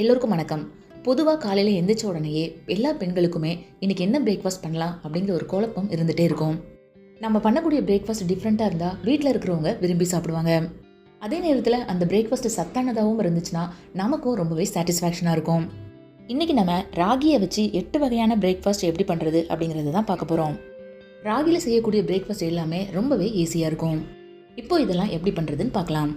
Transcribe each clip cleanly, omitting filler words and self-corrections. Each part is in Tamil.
எல்லோருக்கும் வணக்கம். பொதுவாக காலையில் எந்திரிச்ச உடனேயே எல்லா பெண்களுக்குமே இன்னைக்கு என்ன பிரேக்ஃபாஸ்ட் பண்ணலாம் அப்படிங்கிற ஒரு குழப்பம் இருந்துகிட்டே இருக்கும். நம்ம பண்ணக்கூடிய பிரேக்ஃபாஸ்ட் டிஃப்ரெண்ட்டாக இருந்தால் வீட்டில் இருக்கிறவங்க விரும்பி சாப்பிடுவாங்க. அதே நேரத்தில் அந்த பிரேக்ஃபாஸ்ட் சத்தானதாகவும் இருந்துச்சுன்னா நமக்கும் ரொம்பவே சாட்டிஸ்ஃபேக்ஷனாக இருக்கும். இன்றைக்கி நம்ம ராகியை வச்சு 8 வகையான பிரேக்ஃபாஸ்ட் எப்படி பண்ணுறது அப்படிங்கிறத தான் பார்க்க போகிறோம். ராகியில் செய்யக்கூடிய பிரேக்ஃபாஸ்ட் எல்லாமே ரொம்பவே ஈஸியாக இருக்கும். இப்போ இதெல்லாம் எப்படி பண்ணுறதுன்னு பார்க்கலாம்.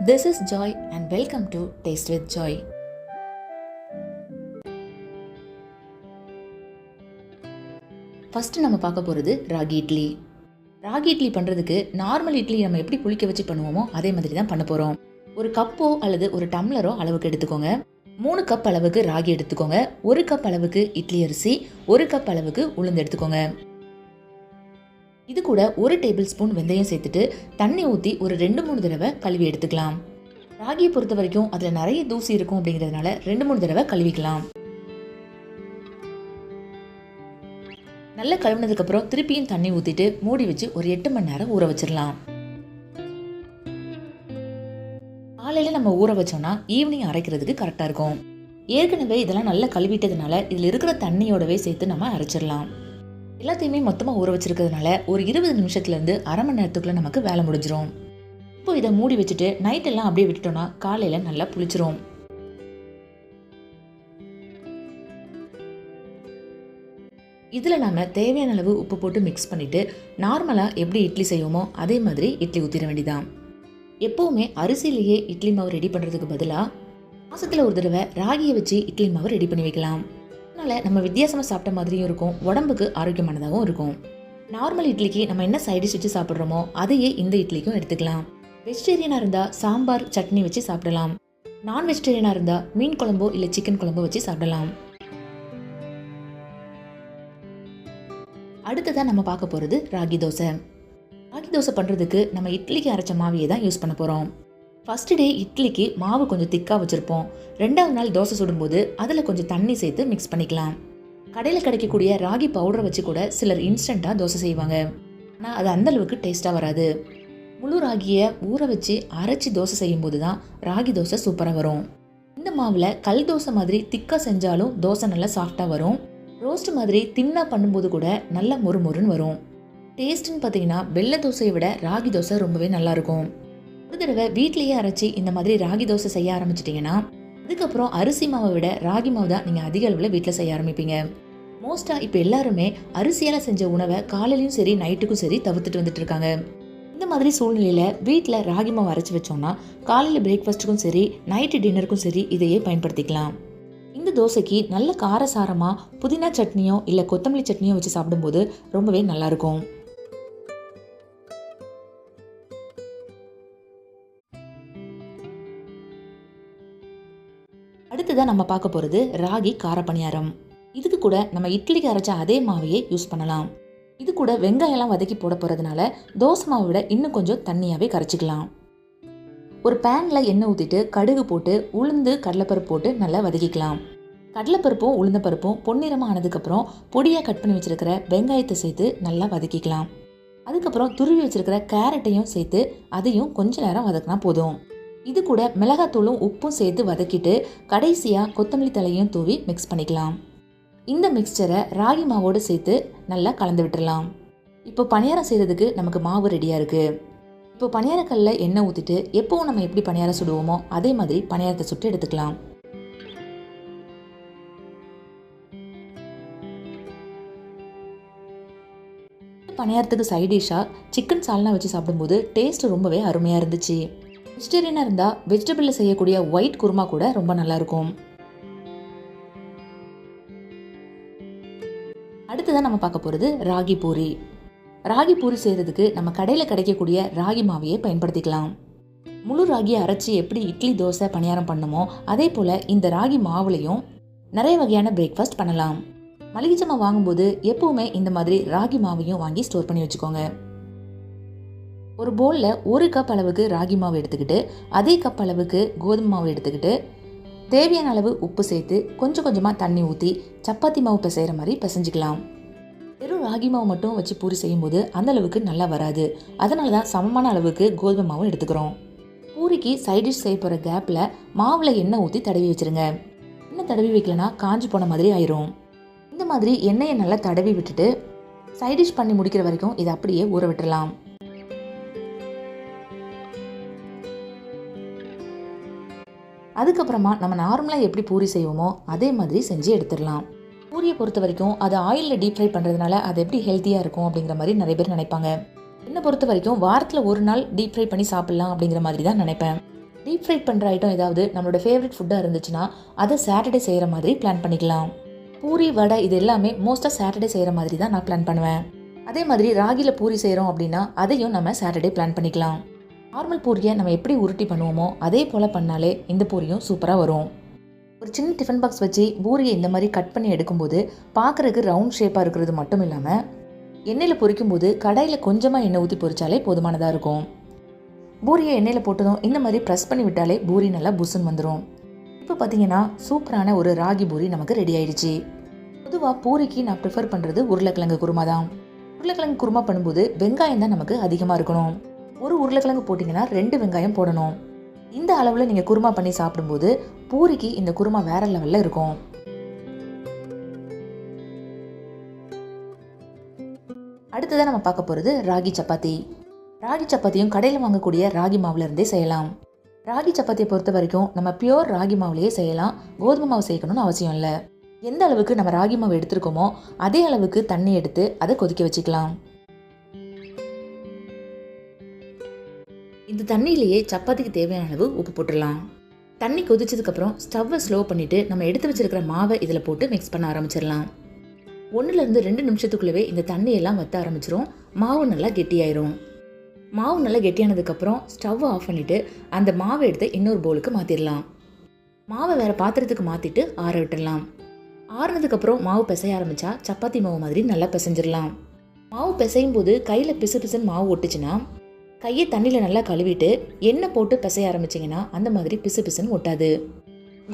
This is Joy and welcome to Taste with Joy. First நம்ம பார்க்க போகிறது ராகி இட்லி. ராகி இட்லி பண்ணுறதுக்கு நார்மல் இட்லி நம்ம எப்படி புளிக்க வச்சு பண்ணுவோமோ அதே மாதிரி தான் பண்ண போகிறோம். ஒரு கப்போ அல்லது ஒரு டம்ளரோ அளவுக்கு எடுத்துக்கோங்க. 3 கப் அளவுக்கு ராகி எடுத்துக்கோங்க. 1 கப் அளவுக்கு இட்லி அரிசி, 1 கப் அளவுக்கு உளுந்து எடுத்துக்கோங்க. இது கூட 1 டேபிள் ஸ்பூன் வெந்தயம் சேர்த்துட்டு தண்ணி ஊற்றி ஒரு 2-3 தடவை கழுவி எடுத்துக்கலாம். ராகியை பொறுத்த வரைக்கும் அதில் நிறைய தூசி இருக்கும் அப்படிங்கிறதுனால 2-3 தடவை கழுவிக்கலாம். நல்லா கழுவினதுக்கு அப்புறம் திருப்பியும் தண்ணி ஊற்றிட்டு மூடி வச்சு ஒரு 8 மணி நேரம் ஊற வச்சிடலாம். காலையில் நம்ம ஊற வச்சோம்னா ஈவினிங் அரைக்கிறதுக்கு கரெக்டாக இருக்கும். ஏற்கனவே இதெல்லாம் நல்லா கழுவிட்டதுனால இதில் இருக்கிற தண்ணியோடவே சேர்த்து நம்ம அரைச்சிடலாம். எல்லாத்தையுமே மொத்தமாக ஊற வச்சிருக்கிறதுனால ஒரு 20 நிமிஷத்துலேருந்து அரை மணி நேரத்துக்குள்ளே நமக்கு வேலை முடிஞ்சிடும். இப்போ இதை மூடி வச்சுட்டு நைட்டெல்லாம் அப்படியே விட்டுட்டோம்னா காலையில் நல்லா புளிச்சிரும். இதில் நம்ம தேவையான அளவு உப்பு போட்டு மிக்ஸ் பண்ணிவிட்டு நார்மலாக எப்படி இட்லி செய்வோமோ அதே மாதிரி இட்லி ஊற்றிட வேண்டியதான். எப்போவுமே அரிசியிலேயே இட்லி மாவு ரெடி பண்ணுறதுக்கு பதிலாக மாதத்தில் ஒரு தடவை ராகியை வச்சு இட்லி மாவு ரெடி பண்ணி வைக்கலாம். அதனால் நம்ம வித்தியாசமாக சாப்பிட்ட மாதிரியும் இருக்கும், உடம்புக்கு ஆரோக்கியமானதாகவும் இருக்கும். நார்மல் இட்லிக்கு நம்ம என்ன சைடிஷ் வச்சு சாப்பிட்றோமோ அதையே இந்த இட்லிக்கும் எடுத்துக்கலாம். வெஜிடேரியனாக இருந்தால் சாம்பார் சட்னி வச்சு சாப்பிடலாம். நான் வெஜிடேரியனாக இருந்தால் மீன் குழம்போ இல்லை சிக்கன் குழம்போ வச்சு சாப்பிடலாம். அடுத்ததான் நம்ம பார்க்க போகிறது ராகி தோசை. ராகி தோசை பண்ணுறதுக்கு நம்ம இட்லிக்கு அரைச்ச மாவையே தான் யூஸ் பண்ண போகிறோம். ஃபர்ஸ்ட் டே இட்லிக்கு மாவு கொஞ்சம் திக்காக வச்சுருப்போம். 2வது நாள் தோசை சுடும்போது அதில் கொஞ்சம் தண்ணி சேர்த்து மிக்ஸ் பண்ணிக்கலாம். கடையில் கிடைக்கக்கூடிய ராகி பவுடரை வச்சு கூட சிலர் இன்ஸ்டண்ட்டாக தோசை செய்வாங்க. ஆனால் அது அந்தளவுக்கு டேஸ்ட்டாக வராது. முழு ராகியை ஊற வச்சு அரைச்சி தோசை செய்யும்போது தான் ராகி தோசை சூப்பராக வரும். இந்த மாவில் கல் தோசை மாதிரி திக்காக செஞ்சாலும் தோசை நல்லா சாஃப்டாக வரும். ரோஸ்ட் மாதிரி தின்னாக பண்ணும்போது கூட நல்லா மொறுமொறுன்னு வரும். டேஸ்ட்டுன்னு பார்த்தீங்கன்னா வெள்ளை தோசையை விட ராகி தோசை ரொம்பவே நல்லாயிருக்கும். ஒரு தடவை வீட்லேயே அரைச்சி இந்த மாதிரி ராகி தோசை செய்ய ஆரம்பிச்சிட்டிங்கன்னா அதுக்கப்புறம் அரிசி மாவை விட ராகி மாவு தான் நீங்கள் அதிக அளவில் வீட்டில் செய்ய ஆரம்பிப்பீங்க. மோஸ்ட்டாக இப்போ எல்லாருமே அரிசியால் செஞ்ச உணவை காலையிலையும் சரி நைட்டுக்கும் சரி தவிர்த்துட்டு வந்துட்டு இருக்காங்க. இந்த மாதிரி சூழ்நிலையில் வீட்டில் ராகி மாவு அரைச்சி வச்சோம்னா காலையில் பிரேக்ஃபாஸ்ட்டுக்கும் சரி நைட்டு டின்னருக்கும் சரி இதையே பயன்படுத்திக்கலாம். இந்த தோசைக்கு நல்ல காரசாரமாக புதினா சட்னியோ இல்லை கொத்தமல்லி சட்னியோ வச்சு சாப்பிடும்போது ரொம்பவே நல்லாயிருக்கும். அடுத்ததான் நம்ம பார்க்க போகிறது ராகி கார பணியாரம். இதுக்கு கூட நம்ம இட்லிக்கு அரைச்ச அதே மாவையே யூஸ் பண்ணலாம். இது கூட வெங்காயம்லாம் வதக்கி போட போகிறதுனால தோசை மாவை விட இன்னும் கொஞ்சம் தண்ணியாகவே கரைச்சிக்கலாம். ஒரு பேனில் எண்ணெய் ஊற்றிட்டு கடுகு போட்டு உளுந்து கடலைப்பருப்பு போட்டு நல்லா வதக்கிக்கலாம். கடலைப்பருப்பும் உளுந்தப்பருப்பும் பொன்னிறமாக ஆனதுக்கப்புறம் பொடியாக கட் பண்ணி வச்சுருக்கிற வெங்காயத்தை சேர்த்து நல்லா வதக்கிக்கலாம். அதுக்கப்புறம் துருவி வச்சுருக்கிற கேரட்டையும் சேர்த்து அதையும் கொஞ்ச நேரம் வதக்கினா போதும். இது கூட மிளகாத்தூளும் உப்பும் சேர்த்து வதக்கிட்டு கடைசியாக கொத்தமல்லி தலையும் தூவி மிக்ஸ் பண்ணிக்கலாம். இந்த மிக்ஸ்சரை ராகி மாவோடு சேர்த்து நல்லா கலந்து விட்டுடலாம். இப்போ பணியாரம் செய்கிறதுக்கு நமக்கு மாவு ரெடியாக இருக்குது. இப்போ பணியாரக்கல்லில் எண்ணெய் ஊற்றிட்டு எப்போவும் நம்ம எப்படி பணியாரம் சுடுவோமோ அதே மாதிரி பணியாரத்தை சுட்டு எடுத்துக்கலாம். பணியாரத்துக்கு சைடிஷாக சிக்கன் சால்னா வச்சு சாப்பிடும்போது டேஸ்ட் ரொம்பவே அருமையாக இருந்துச்சு. வெஜிடேரியனாக இருந்தால் வெஜிடபிளில் செய்யக்கூடிய ஒயிட் குருமா கூட ரொம்ப நல்லாயிருக்கும். அடுத்ததான் நம்ம பார்க்க போகிறது ராகி பூரி. ராகி பூரி செய்கிறதுக்கு நம்ம கடையில் கிடைக்கக்கூடிய ராகி மாவையே பயன்படுத்திக்கலாம். முழு ராகியை அரைச்சி எப்படி இட்லி தோசை பணியாரம் பண்ணுமோ அதே போல் இந்த ராகி மாவுலையும் நிறைய வகையான பிரேக்ஃபாஸ்ட் பண்ணலாம். மளிகை ஜாமான் வாங்கும்போது எப்போவுமே இந்த மாதிரி ராகி மாவையும் வாங்கி ஸ்டோர் பண்ணி வச்சுக்கோங்க. ஒரு பவுலில் 1 கப் அளவுக்கு ராகி மாவு எடுத்துக்கிட்டு அதே கப் அளவுக்கு கோதுமை மாவு எடுத்துக்கிட்டு தேவையான அளவு உப்பு சேர்த்து கொஞ்சம் கொஞ்சமாக தண்ணி ஊற்றி சப்பாத்தி மாவு பிசைகிற மாதிரி பிசைஞ்சிக்கலாம். வெறும் ராகி மாவு மட்டும் வச்சு பூரி செய்யும்போது அந்த அளவுக்கு நல்லா வராது. அதனால தான் சமமான அளவுக்கு கோதுமை மாவும் எடுத்துக்கிறோம். பூரி பூரிக்கு சைட் டிஷ் செய்ய போகிற கேப்பில் மாவில் எண்ணெய் ஊற்றி தடவி வச்சுருங்க. எண்ணெய் தடவி வைக்கலனா காஞ்சி போன மாதிரி ஆயிரும். இந்த மாதிரி எண்ணெயை நல்லா தடவி விட்டுட்டு சைட் டிஷ் பண்ணி முடிக்கிற வரைக்கும் இதை அப்படியே ஊற விட்டுறலாம். அதுக்கப்புறமா நம்ம நார்மலாக எப்படி பூரி செய்வோமோ அதே மாதிரி செஞ்சு எடுத்துடலாம். பூரியை பொறுத்த வரைக்கும் அது ஆயிலில் டீப் ஃப்ரை பண்ணுறதுனால அது எப்படி ஹெல்த்தியாக இருக்கும் அப்படிங்கிற மாதிரி நிறைய பேர் நினைப்பாங்க. என்னை பொறுத்த வரைக்கும் வாரத்தில் ஒரு நாள் டீப் ஃப்ரை பண்ணி சாப்பிட்லாம் அப்படிங்கிற மாதிரி தான் நினைப்பேன். டீப் ஃப்ரை பண்ணுற ஐட்டம் ஏதாவது நம்மளோட ஃபேவரட் ஃபுட்டாக இருந்துச்சுன்னா அதை சாட்டர்டே செய்கிற மாதிரி பிளான் பண்ணிக்கலாம். பூரி வடை இது எல்லாமே மோஸ்ட்டாக சாட்டர்டே செய்கிற மாதிரி தான் நான் பிளான் பண்ணுவேன். அதே மாதிரி ராகியில் பூரி செய்கிறோம் அப்படின்னா அதையும் நம்ம சாட்டர்டே பிளான் பண்ணிக்கலாம். நார்மல் பூரியை நம்ம எப்படி உருட்டி பண்ணுவோமோ அதே போல் பண்ணாலே இந்த பூரியும் சூப்பராக வரும். ஒரு சின்ன டிஃபன் பாக்ஸ் வச்சு பூரியை இந்த மாதிரி கட் பண்ணி எடுக்கும்போது பார்க்குறதுக்கு ரவுண்ட் ஷேப்பாக இருக்கிறது மட்டும் இல்லாமல் எண்ணெயில் பொரிக்கும்போது கடாயில் கொஞ்சமாக எண்ணெய் ஊற்றி பொரிச்சாலே போதுமானதாக இருக்கும். பூரியை எண்ணெயில் போட்டதும் இந்த மாதிரி ப்ரெஸ் பண்ணி விட்டாலே பூரி நல்லா புசுன்னு வந்துடும். இப்போ பார்த்தீங்கன்னா சூப்பரான ஒரு ராகி பூரி நமக்கு ரெடி ஆயிடுச்சு. பொதுவாக பூரிக்கு நான் ப்ரிஃபர் பண்ணுறது உருளைக்கிழங்கு குருமா தான். உருளைக்கிழங்கு குருமா பண்ணும்போது வெங்காயம் தான் நமக்கு அதிகமாக இருக்கணும். ஒரு உருளைக்கிழங்கு போட்டிங்கன்னா 2 வெங்காயம் போடணும். இந்த அளவில் நீங்கள் குருமா பண்ணி சாப்பிடும்போது பூரிக்கு இந்த குருமா வேற லெவலில் இருக்கும். அடுத்ததான் நம்ம பார்க்க போகிறது ராகி சப்பாத்தி. ராகி சப்பாத்தியும் கடையில் வாங்கக்கூடிய ராகி மாவுல இருந்தே செய்யலாம். ராகி சப்பாத்தியை பொறுத்த வரைக்கும் நம்ம பியோர் ராகி மாவுலேயே செய்யலாம். கோதுமை மாவு சேர்க்கணும்னு அவசியம் இல்லை. எந்த அளவுக்கு நம்ம ராகி மாவு எடுத்துருக்கோமோ அதே அளவுக்கு தண்ணி எடுத்து அதை கொதிக்க வச்சுக்கலாம். இந்த தண்ணியிலேயே சப்பாத்திக்கு தேவையான அளவு உப்பு போட்டுடலாம். தண்ணி கொதிச்சதுக்கப்புறம் ஸ்டவ்வை ஸ்லோ பண்ணிவிட்டு நம்ம எடுத்து வச்சிருக்கிற மாவை இதில் போட்டு மிக்ஸ் பண்ண ஆரம்பிச்சிடலாம். 1-2 நிமிஷத்துக்குள்ளவே இந்த தண்ணியெல்லாம் வற்ற ஆரம்பிச்சிரும். மாவு நல்லா கெட்டியாயிரும். மாவு நல்லா கெட்டியானதுக்கப்புறம் ஸ்டவ்வை ஆஃப் பண்ணிவிட்டு அந்த மாவை எடுத்து இன்னொரு பவுலுக்கு மாற்றிடலாம். மாவை வேறு பாத்திரத்துக்கு மாற்றிட்டு ஆற விட்டுடலாம். ஆறுனதுக்கப்புறம் மாவு பிசைய ஆரம்பித்தா சப்பாத்தி மாவு மாதிரி நல்லா பிசைஞ்சிடலாம். மாவு பிசையும் போது கையில் பிசு பிசுன்னு மாவு ஒட்டுச்சுன்னா கையை தண்ணியில் நல்லா கழுவிட்டு எண்ணெய் போட்டு பிசைய ஆரம்பிச்சிங்கன்னா அந்த மாதிரி பிசு பிசுன்னு ஒட்டாது.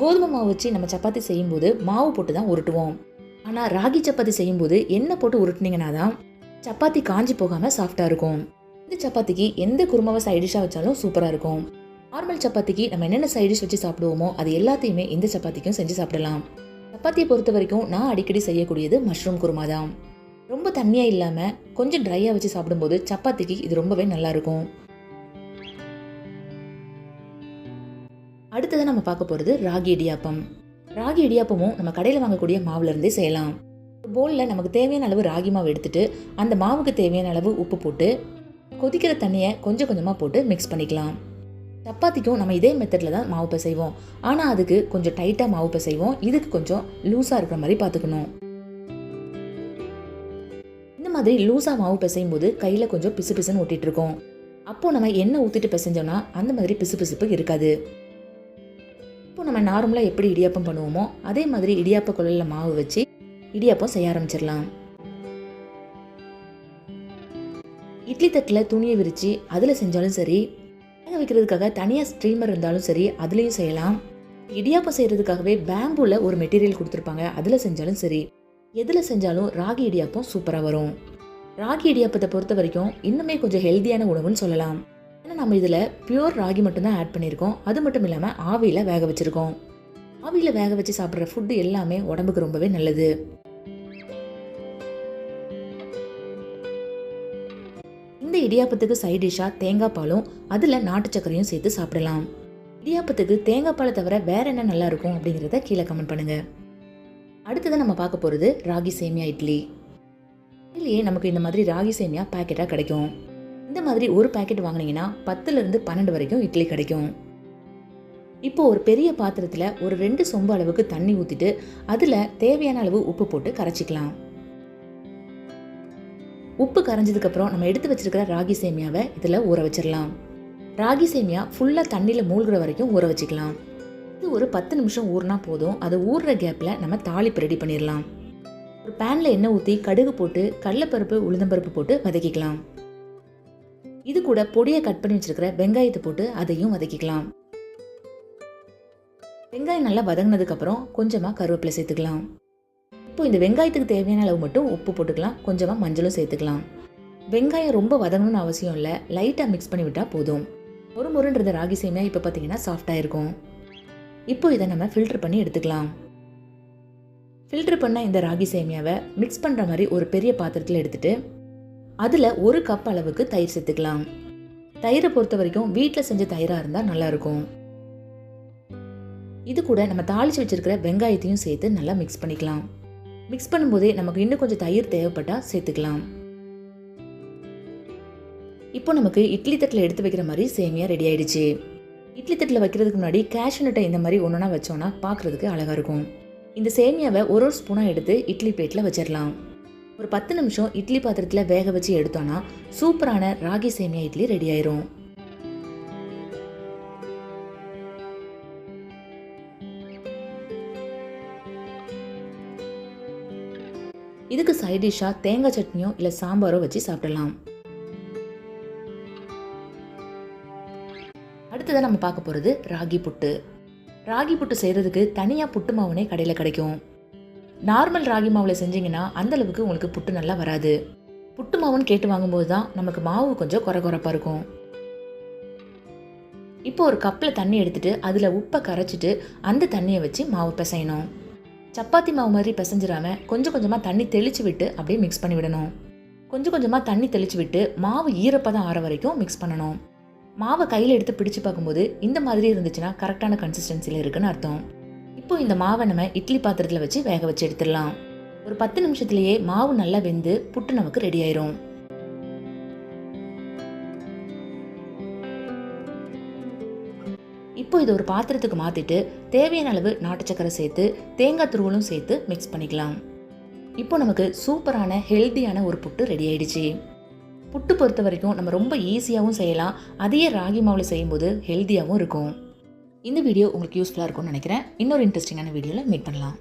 கோதுமை மாவு வச்சு நம்ம சப்பாத்தி செய்யும்போது மாவு போட்டு தான் உருட்டுவோம். ஆனால் ராகி சப்பாத்தி செய்யும்போது எண்ணெய் போட்டு உருட்டினீங்கன்னா தான் சப்பாத்தி காஞ்சி போகாமல் சாஃப்டாக இருக்கும். இந்த சப்பாத்திக்கு எந்த குருமாவை சைடிஷாக வச்சாலும் சூப்பராக இருக்கும். நார்மல் சப்பாத்திக்கு நம்ம என்னென்ன சைடிஷ் வச்சு சாப்பிடுவோமோ அது எல்லாத்தையுமே இந்த சப்பாத்திக்கும் செஞ்சு சாப்பிடலாம். சப்பாத்தியை பொறுத்த வரைக்கும் நான் அடிக்கடி செய்யக்கூடியது மஷ்ரூம் குருமா தான். ரொம்ப தண்ணியாக இல்லாமல் கொஞ்சம் ட்ரையாக வச்சு சாப்பிடும்போது சப்பாத்திக்கு இது ரொம்பவே நல்லாயிருக்கும். அடுத்தது நம்ம பார்க்க போகிறது ராகி இடியாப்பம். ராகி இடியாப்பமும் நம்ம கடையில் வாங்கக்கூடிய மாவுலேருந்தே செய்யலாம். போலில் நமக்கு தேவையான அளவு ராகி மாவு எடுத்துட்டு அந்த மாவுக்கு தேவையான அளவு உப்பு போட்டு கொதிக்கிற தண்ணியை கொஞ்சம் கொஞ்சமாக போட்டு மிக்ஸ் பண்ணிக்கலாம். சப்பாத்திக்கும் நம்ம இதே மெத்தடில் தான் மாவு பிசைவோம். ஆனால் அதுக்கு கொஞ்சம் டைட்டாக மாவு பிசைவோம். இதுக்கு கொஞ்சம் லூஸாக இருக்கிற மாதிரி பார்த்துக்கணும். இந்த மாதிரி லூஸாக மாவு பிசையும் போது கையில் கொஞ்சம் பிசு பிசுன்னு ஒட்டிட்டு இருக்கோம். அப்போது நம்ம எண்ணெய் ஊற்றிட்டு பிசைஞ்சோன்னா அந்த மாதிரி பிசு பிசுப்பு இருக்காது. இப்போ நம்ம நார்மலாக எப்படி இடியாப்பம் பண்ணுவோமோ அதே மாதிரி இடியாப்ப குழலில் மாவு வச்சு இடியாப்பம் செய்ய ஆரம்பிச்சிடலாம். இட்லி தட்டில் துணியை விரித்து அதில் செஞ்சாலும் சரி, வேக வைக்கிறதுக்காக தனியாக ஸ்ட்ரீமர் இருந்தாலும் சரி அதுலேயும் செய்யலாம். இடியாப்பம் செய்கிறதுக்காகவே பேம்பூவில் ஒரு மெட்டீரியல் கொடுத்துருப்பாங்க, அதில் செஞ்சாலும் சரி, எதில் செஞ்சாலும் ராகி இடியாப்பம் சூப்பராக வரும். ராகி இடியாப்பத்தை பொறுத்த வரைக்கும் இன்னுமே கொஞ்சம் ஹெல்த்தியான உணவுன்னு சொல்லலாம். ஏன்னா நம்ம இதில் பியூர் ராகி மட்டும்தான் ஆட் பண்ணியிருக்கோம். அது மட்டும் இல்லாமல் ஆவியில் வேக வச்சுருக்கோம். ஆவியில் வேக வச்சு சாப்பிட்ற ஃபுட்டு எல்லாமே உடம்புக்கு ரொம்பவே நல்லது. இந்த இடியாப்பத்துக்கு சைட் டிஷ்ஷாக தேங்காய் பாலும் அதில் நாட்டு சக்கரையும் சேர்த்து சாப்பிடலாம். இடியாப்பத்துக்கு தேங்காய் பாலை தவிர வேற என்ன நல்லா இருக்கும் அப்படிங்கிறத கீழே கமெண்ட் பண்ணுங்க. அடுத்ததான் நம்ம பார்க்க போகிறது ராகி சேமியா இட்லி. இதுலேயே நமக்கு இந்த மாதிரி ராகி சேமியா பேக்கெட்டாக கிடைக்கும். இந்த மாதிரி ஒரு பேக்கெட் வாங்கினீங்கன்னா 10லேருந்து 12 வரைக்கும் இட்லி கிடைக்கும். இப்போ ஒரு பெரிய பாத்திரத்தில் ஒரு 2 சொம்பு அளவுக்கு தண்ணி ஊற்றிட்டு அதில் தேவையான அளவு உப்பு போட்டு கரைச்சிக்கலாம். உப்பு கரைஞ்சதுக்கப்புறம் நம்ம எடுத்து வச்சிருக்கிற ராகி சேமியாவை இதில் ஊற வச்சிடலாம். ராகி சேமியா ஃபுல்லாக தண்ணியில் மூழ்கிற வரைக்கும் ஊற வச்சுக்கலாம். இது ஒரு 10 நிமிஷம் ஊறினா போதும். அது ஊறுற கேப்பில் நம்ம தாளிப்பு ரெடி பண்ணிடலாம். ஒரு பேனில் எண்ணெய் ஊற்றி கடுகு போட்டு கடலைப்பருப்பு உளுந்தம்பருப்பு போட்டு வதக்கிக்கலாம். இது கூட பொடியை கட் பண்ணி வச்சிருக்கிற வெங்காயத்தை போட்டு அதையும் வதக்கிக்கலாம். வெங்காயம் நல்லா வதங்கினதுக்கப்புறம் கொஞ்சமாக கருவேப்பிலை சேர்த்துக்கலாம். இப்போ இந்த வெங்காயத்துக்கு தேவையான அளவு மட்டும் உப்பு போட்டுக்கலாம். கொஞ்சமாக மஞ்சளும் சேர்த்துக்கலாம். வெங்காயம் ரொம்ப வதங்கணும்னு அவசியம் இல்லை, லைட்டாக மிக்ஸ் பண்ணி விட்டால் போதும். ஒரு முருன்றது ராகி சேமியா இப்போ பார்த்தீங்கன்னா சாஃப்டாக இருக்கும். இப்போ இதை நம்ம ஃபில்டர் பண்ணி எடுத்துக்கலாம். ஃபில்டர் பண்ண இந்த ராகி சேமியாவை மிக்ஸ் பண்ணுற மாதிரி ஒரு பெரிய பாத்திரத்தில் எடுத்துட்டு அதில் 1 கப் அளவுக்கு தயிர் சேர்த்துக்கலாம். தயிரை பொறுத்த வரைக்கும் வீட்டில் செஞ்ச தயிராக இருந்தால் நல்லாயிருக்கும். இது கூட நம்ம தாளித்து வச்சிருக்கிற வெங்காயத்தையும் சேர்த்து நல்லா மிக்ஸ் பண்ணிக்கலாம். மிக்ஸ் பண்ணும்போதே நமக்கு இன்னும் கொஞ்சம் தயிர் தேவைப்பட்டால் சேர்த்துக்கலாம். இப்போ நமக்கு இட்லி தட்டில் எடுத்து வைக்கிற மாதிரி சேமியா ரெடி ஆயிடுச்சு. இட்லி தட்டில் வைக்கிறதுக்கு முன்னாடி கேஷ்யூ நட்டை இந்த மாதிரி ஒன்றா வச்சோன்னா பார்க்குறதுக்கு அழகாக இருக்கும். இந்த சேமியாவை ஒரு ஸ்பூனாக எடுத்து இட்லி பிளேட்டில் வச்சிடலாம். ஒரு 10 நிமிஷம் இட்லி பாத்திரத்தில் வேக வச்சு எடுத்தோன்னா சூப்பரான ராகி சேமியா இட்லி ரெடி ஆயிரும். இதுக்கு சைட் டிஷ்ஷாக தேங்காய் சட்னியோ இல்லை சாம்பாரோ வச்சு சாப்பிடலாம். அடுத்ததாக நம்ம பார்க்க போகிறது ராகி புட்டு. ராகி புட்டு செய்கிறதுக்கு தனியாக புட்டு மாவுனே கடையில் கிடைக்கும். நார்மல் ராகி மாவில் செஞ்சிங்கன்னா அந்தளவுக்கு உங்களுக்கு புட்டு நல்லா வராது. புட்டு மாவுன்னு கேட்டு வாங்கும்போது தான் நமக்கு மாவு கொஞ்சம் குறப்பாக இருக்கும். இப்போ ஒரு கப்பில் தண்ணி எடுத்துகிட்டு அதில் உப்பை கரைச்சிட்டு அந்த தண்ணியை வச்சு மாவு பிசையணும். சப்பாத்தி மாவு மாதிரி பிசைஞ்சிடாமல் கொஞ்சம் கொஞ்சமாக தண்ணி தெளித்து விட்டு அப்படியே மிக்ஸ் பண்ணி விடணும். கொஞ்சம் கொஞ்சமாக தண்ணி தெளித்து விட்டு மாவு ஈரப்பதம் ஆற வரைக்கும் மிக்ஸ் பண்ணணும். மாவை கையில் எடுத்து பிடிச்சு பார்க்கும்போது இந்த மாதிரி இருந்துச்சுன்னா கரெக்டான கன்சிஸ்டன்சியில் இருக்குன்னு அர்த்தம். இப்போ இந்த மாவை நம்ம இட்லி பாத்திரத்தில் வச்சு வேக வச்சு எடுத்துடலாம். ஒரு 10 நிமிஷத்துலேயே மாவு நல்லா வெந்து புட்டு நமக்கு ரெடி ஆயிரும். இப்போ இதை ஒரு பாத்திரத்துக்கு மாற்றிட்டு தேவையான அளவு நாட்டு சக்கரை சேர்த்து தேங்காய் துருவலும் சேர்த்து மிக்ஸ் பண்ணிக்கலாம். இப்போ நமக்கு சூப்பரான ஹெல்த்தியான ஒரு புட்டு ரெடி ஆயிடுச்சு. புட்டு பொறுத்த வரைக்கும் நம்ம ரொம்ப ஈஸியாகவும் செய்யலாம். அதையே ராகி மாவில் செய்யும்போது ஹெல்த்தியாகவும் இருக்கும். இந்த வீடியோ உங்களுக்கு யூஸ்ஃபுல்லாக இருக்கும்னு நினைக்கிறேன். இன்னொரு இன்ட்ரெஸ்டிங்கான வீடியோவில் மீட் பண்ணலாம்.